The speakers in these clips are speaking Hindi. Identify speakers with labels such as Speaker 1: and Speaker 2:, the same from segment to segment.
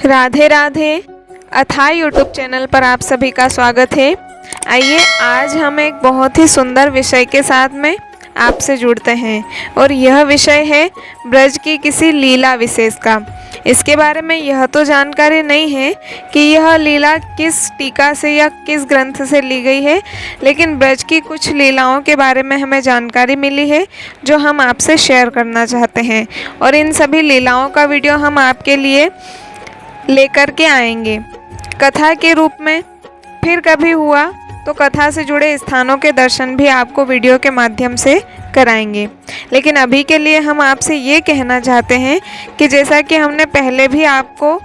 Speaker 1: राधे राधे। अथाह यूट्यूब चैनल पर आप सभी का स्वागत है। आइए आज हम एक बहुत ही सुंदर विषय के साथ में आपसे जुड़ते हैं और यह विषय है ब्रज की किसी लीला विशेष का। इसके बारे में यह तो जानकारी नहीं है कि यह लीला किस टीका से या किस ग्रंथ से ली गई है, लेकिन ब्रज की कुछ लीलाओं के बारे में हमें जानकारी मिली है जो हम आपसे शेयर करना चाहते हैं और इन सभी लीलाओं का वीडियो हम आपके लिए लेकर के आएंगे कथा के रूप में। फिर कभी हुआ तो कथा से जुड़े स्थानों के दर्शन भी आपको वीडियो के माध्यम से कराएंगे। लेकिन अभी के लिए हम आपसे ये कहना चाहते हैं कि जैसा कि हमने पहले भी आपको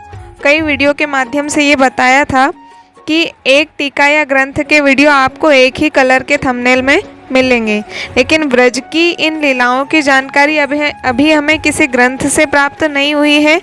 Speaker 1: कई वीडियो के माध्यम से ये बताया था कि एक टीका या ग्रंथ के वीडियो आपको एक ही कलर के थंबनेल में मिलेंगे, लेकिन ब्रज की इन लीलाओं की जानकारी अभी हमें किसी ग्रंथ से प्राप्त नहीं हुई है।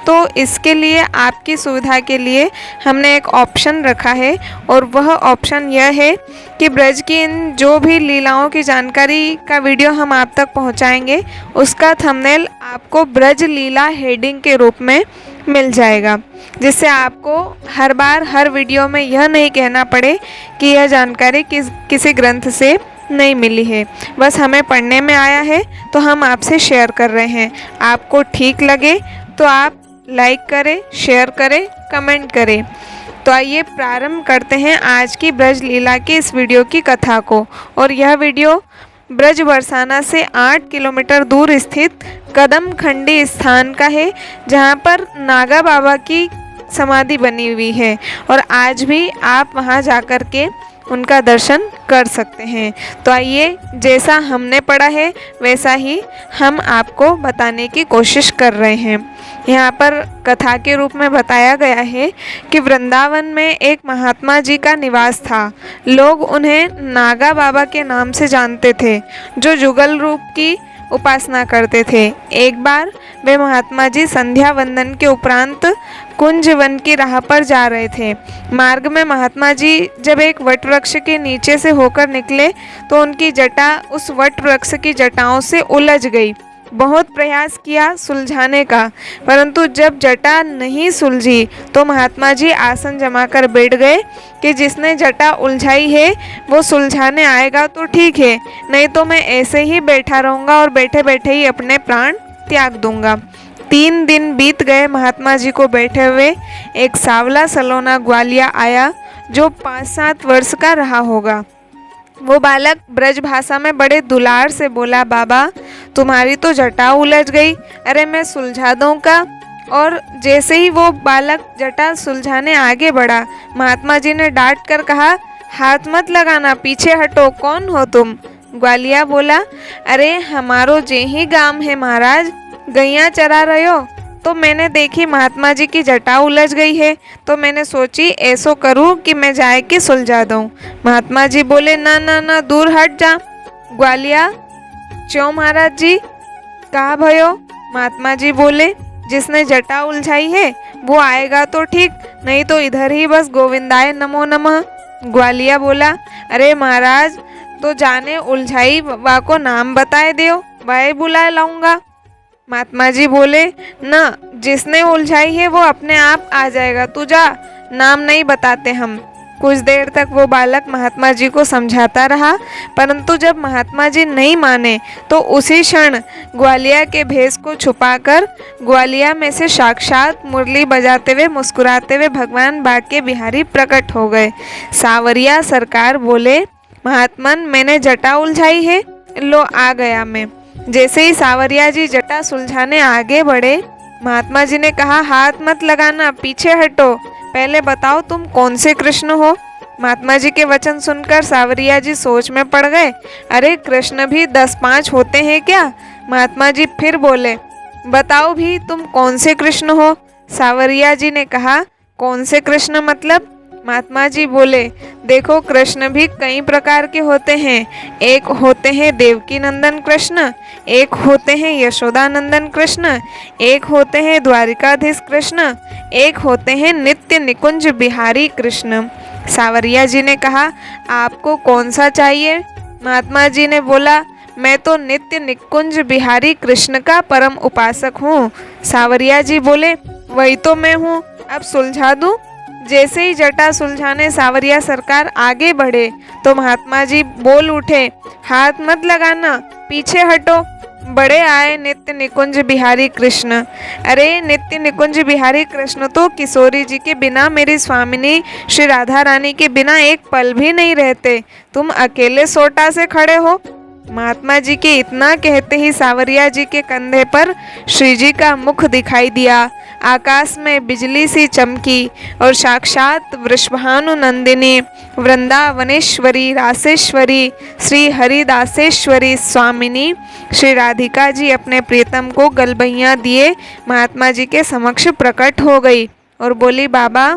Speaker 1: तो इसके लिए आपकी सुविधा के लिए हमने एक ऑप्शन रखा है और वह ऑप्शन यह है कि ब्रज की इन जो भी लीलाओं की जानकारी का वीडियो हम आप तक पहुंचाएंगे उसका थंबनेल आपको ब्रज लीला हेडिंग के रूप में मिल जाएगा, जिससे आपको हर बार हर वीडियो में यह नहीं कहना पड़े कि यह जानकारी किसी ग्रंथ से नहीं मिली है, बस हमें पढ़ने में आया है तो हम आपसे शेयर कर रहे हैं। आपको ठीक लगे तो आप लाइक करें, शेयर करें, कमेंट करें। तो आइए प्रारंभ करते हैं आज की ब्रज लीला की इस वीडियो की कथा को। और यह वीडियो ब्रज बरसाना से 8 किलोमीटर दूर स्थित कदम खंडी स्थान का है, जहां पर नागा बाबा की समाधि बनी हुई है और आज भी आप वहां जाकर के उनका दर्शन कर सकते हैं। तो आइए जैसा हमने पढ़ा है वैसा ही हम आपको बताने की कोशिश कर रहे हैं। यहाँ पर कथा के रूप में बताया गया है कि वृंदावन में एक महात्मा जी का निवास था। लोग उन्हें नागा बाबा के नाम से जानते थे, जो जुगल रूप की उपासना करते थे। एक बार वे महात्मा जी संध्या वंदन के उपरांत कुंज वन की राह पर जा रहे थे। मार्ग में महात्मा जी जब एक वट वृक्ष के नीचे से होकर निकले तो उनकी जटा उस वट वृक्ष की जटाओं से उलझ गई। बहुत प्रयास किया सुलझाने का, परंतु जब जटा नहीं सुलझी तो महात्मा जी आसन जमाकर बैठ गए कि जिसने जटा उलझाई है वो सुलझाने आएगा तो ठीक है, नहीं तो मैं ऐसे ही बैठा रहूँगा और बैठे बैठे ही अपने प्राण त्याग दूंगा। 3 दिन बीत गए महात्मा जी को बैठे हुए। एक सावला सलोना ग्वालिया आया जो 5-7 वर्ष का रहा होगा। वो बालक ब्रज भाषा में बड़े दुलार से बोला, बाबा तुम्हारी तो जटा उलझ गई, अरे मैं सुलझा दूंगा। और जैसे ही वो बालक जटा सुलझाने आगे बढ़ा, महात्मा जी ने डांट कर कहा, हाथ मत लगाना, पीछे हटो, कौन हो तुम? ग्वालिया बोला, अरे हमारो जे ही गांव है महाराज, गैया चरा रहे हो तो मैंने देखी महात्मा जी की जटा उलझ गई है, तो मैंने सोची ऐसो करूं कि मैं जाए कि सुलझा दूं। महात्मा जी बोले, ना ना ना, दूर हट जा। ग्वालिया, क्यों महाराज जी, कहा भयो? महात्मा जी बोले, जिसने जटा उलझाई है वो आएगा तो ठीक, नहीं तो इधर ही बस गोविंदाय नमो नमः। ग्वालिया बोला, अरे महाराज तो जाने उलझाई वा को नाम बताए दो, वह बुला लाऊंगा। महात्मा जी बोले, ना, जिसने उलझाई है वो अपने आप आ जाएगा, तू जा, नाम नहीं बताते हम। कुछ देर तक वो बालक महात्मा जी को समझाता रहा, परंतु जब महात्मा जी नहीं माने तो उसी क्षण ग्वालिया के भेष को छुपाकर ग्वालिया में से साक्षात मुरली बजाते हुए मुस्कुराते हुए भगवान बांके बिहारी प्रकट हो गए। सावरिया सरकार बोले, महात्मन मैंने जटा उलझाई है, लो आ गया मैं। जैसे ही सावरिया जी जटा सुलझाने आगे बढ़े, महात्मा जी ने कहा, हाथ मत लगाना, पीछे हटो, पहले बताओ तुम कौन से कृष्ण हो? महात्मा जी के वचन सुनकर सावरिया जी सोच में पड़ गए। अरे कृष्ण भी 10-5 होते हैं क्या? महात्मा जी फिर बोले, बताओ भी तुम कौन से कृष्ण हो? सावरिया जी ने कहा, कौन से कृष्ण मतलब? महात्मा जी बोले, देखो कृष्ण भी कई प्रकार के होते हैं। एक होते हैं देवकी नंदन कृष्ण, एक होते हैं यशोदा नंदन कृष्ण, एक होते हैं द्वारिकाधीश कृष्ण, एक होते हैं नित्य निकुंज बिहारी कृष्ण। सावरिया जी ने कहा, आपको कौन सा चाहिए? महात्मा जी ने बोला, मैं तो नित्य निकुंज बिहारी कृष्ण का परम उपासक हूँ। सावरिया जी बोले, वही तो मैं हूँ, अब सुलझा दूँ। जैसे ही जटा सुलझाने सावरिया सरकार आगे बढ़े तो महात्मा जी बोल उठे, हाथ मत लगाना, पीछे हटो। बड़े आए नित्य निकुंज बिहारी कृष्ण। अरे नित्य निकुंज बिहारी कृष्ण तो किशोरी जी के बिना, मेरी स्वामिनी श्री राधा रानी के बिना एक पल भी नहीं रहते। तुम अकेले सोटा से खड़े हो। महात्मा जी के इतना कहते ही सावरिया जी के कंधे पर श्री जी का मुख दिखाई दिया। आकाश में बिजली सी चमकी और साक्षात वृषभानु नंदिनी वृंदावनेश्वरी रासेश्वरी श्री हरिदासेश्वरी स्वामिनी श्री राधिका जी अपने प्रीतम को गलबैयां दिए महात्मा जी के समक्ष प्रकट हो गई और बोली, बाबा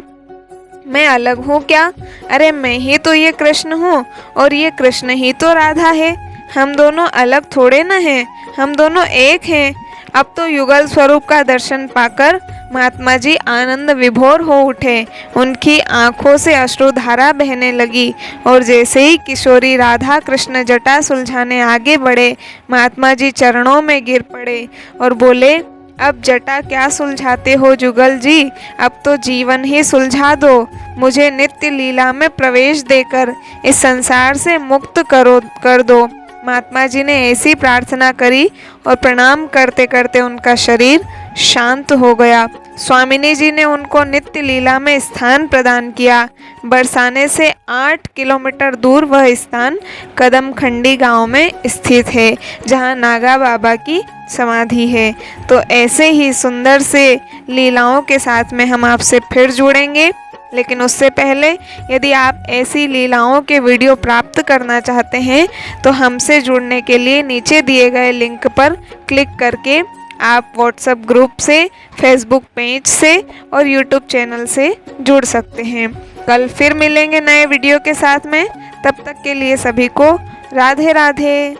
Speaker 1: मैं अलग हूँ क्या? अरे मैं ही तो ये कृष्ण हूँ और ये कृष्ण ही तो राधा है। हम दोनों अलग थोड़े न हैं, हम दोनों एक हैं। अब तो युगल स्वरूप का दर्शन पाकर महात्मा जी आनंद विभोर हो उठे। उनकी आंखों से अश्रुधारा बहने लगी और जैसे ही किशोरी राधा कृष्ण जटा सुलझाने आगे बढ़े, महात्मा जी चरणों में गिर पड़े और बोले, अब जटा क्या सुलझाते हो जुगल जी, अब तो जीवन ही सुलझा दो। मुझे नित्य लीला में प्रवेश देकर इस संसार से मुक्त कर दो। महात्मा जी ने ऐसी प्रार्थना करी और प्रणाम करते करते उनका शरीर शांत हो गया। स्वामिनी जी ने उनको नित्य लीला में स्थान प्रदान किया। बरसाने से 8 किलोमीटर दूर वह स्थान कदमखंडी गांव में स्थित है, जहां नागा बाबा की समाधि है। तो ऐसे ही सुंदर से लीलाओं के साथ में हम आपसे फिर जुड़ेंगे, लेकिन उससे पहले यदि आप ऐसी लीलाओं के वीडियो प्राप्त करना चाहते हैं तो हमसे जुड़ने के लिए नीचे दिए गए लिंक पर क्लिक करके आप व्हाट्सएप ग्रुप से, फेसबुक पेज से और यूट्यूब चैनल से जुड़ सकते हैं। कल फिर मिलेंगे नए वीडियो के साथ में। तब तक के लिए सभी को राधे राधे।